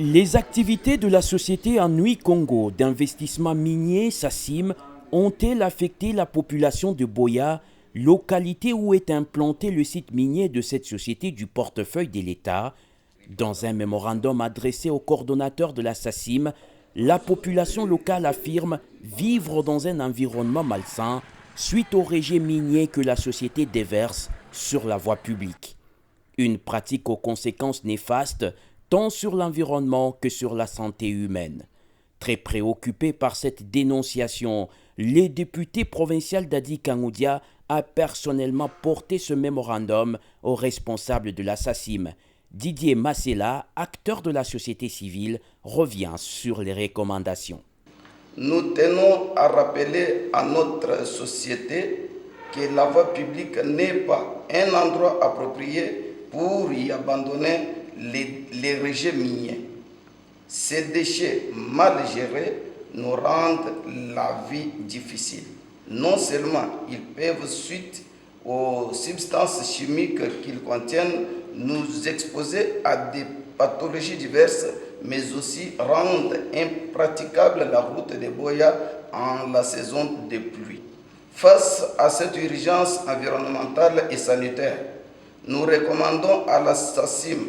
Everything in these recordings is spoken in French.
Les activités de la société Anhui Congo d'investissement minier SACIM ont-elles affecté la population de Boya, localité où est implanté le site minier de cette société du portefeuille de l'État? Dans un mémorandum adressé au coordonnateur de la SACIM, la population locale affirme vivre dans un environnement malsain suite au rejet minier que la société déverse sur la voie publique. Une pratique aux conséquences néfastes tant sur l'environnement que sur la santé humaine. Très préoccupé par cette dénonciation, le député provincial d'Adi Kangoudia a personnellement porté ce mémorandum aux responsables de la SACIM. Didier Massela, acteur de la société civile, revient sur les recommandations. Nous tenons à rappeler à notre société que la voie publique n'est pas un endroit approprié pour y abandonner les rejets miniers. Ces déchets mal gérés nous rendent la vie difficile. Non seulement ils peuvent, suite aux substances chimiques qu'ils contiennent, nous exposer à des pathologies diverses, mais aussi rendre impraticable la route de Boya en la saison des pluies. Face à cette urgence environnementale et sanitaire, nous recommandons à la SACIM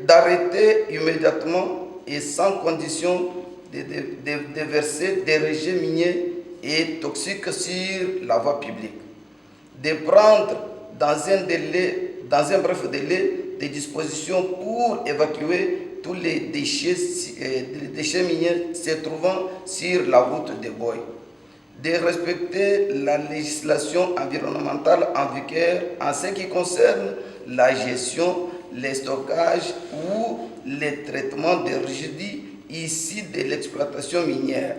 d'arrêter immédiatement et sans condition de verser des rejets miniers et toxiques sur la voie publique, de prendre dans un bref délai des dispositions pour évacuer tous les déchets miniers se trouvant sur la route de Boy, de respecter la législation environnementale en vigueur en ce qui concerne la gestion, le stockage ou le traitement des résidus issus de l'exploitation minière.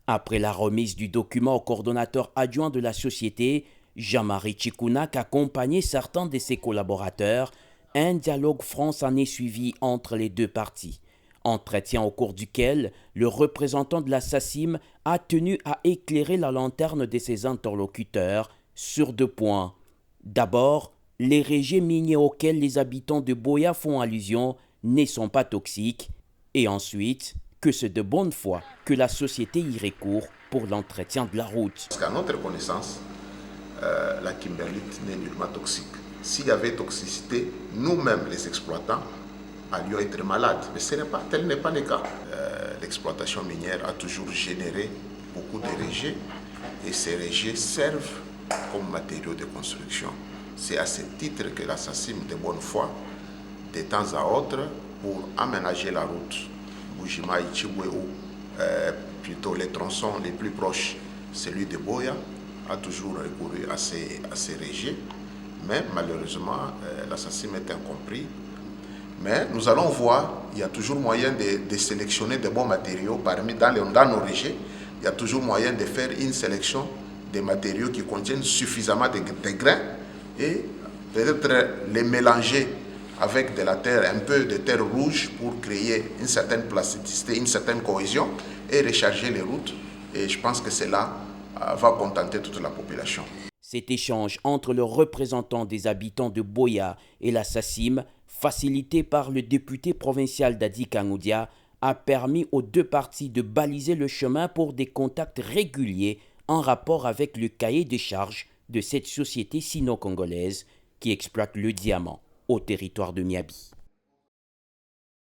Après la remise du document au coordonnateur adjoint de la société, Jean-Marie Tchikounak accompagnait certains de ses collaborateurs. Un dialogue franc s'en est suivi entre les deux parties. Entretien au cours duquel le représentant de la SACIM a tenu à éclairer la lanterne de ses interlocuteurs sur deux points. D'abord, les rejets miniers auxquels les habitants de Boya font allusion ne sont pas toxiques. Et ensuite, que c'est de bonne foi que la société y recourt pour l'entretien de la route. Parce qu'à notre connaissance, la kimberlite n'est nullement toxique. S'il y avait toxicité, nous-mêmes, les exploitants, allions être malades. Mais tel n'est pas le cas. L'exploitation minière a toujours généré beaucoup de rejets et ces rejets servent comme matériaux de construction. C'est à ce titre que la SACIM de bonne foi, de temps à autre, pour aménager la route Bujima-Ichibwe ou plutôt les tronçons les plus proches, celui de Boya, a toujours recouru à ces rejets. Mais malheureusement, la SACIM est incompris. Mais nous allons voir, il y a toujours moyen de sélectionner de bons matériaux dans nos rejets. Il y a toujours moyen de faire une sélection des matériaux qui contiennent suffisamment de grains et peut-être les mélanger avec de la terre, un peu de terre rouge pour créer une certaine plasticité, une certaine cohésion et recharger les routes. Et je pense que cela va contenter toute la population. Cet échange entre le représentant des habitants de Boya et la SACIM, facilité par le député provincial d'Adi Kangoudia, a permis aux deux parties de baliser le chemin pour des contacts réguliers en rapport avec le cahier de charges de cette société sino-congolaise qui exploite le diamant au territoire de Miabi.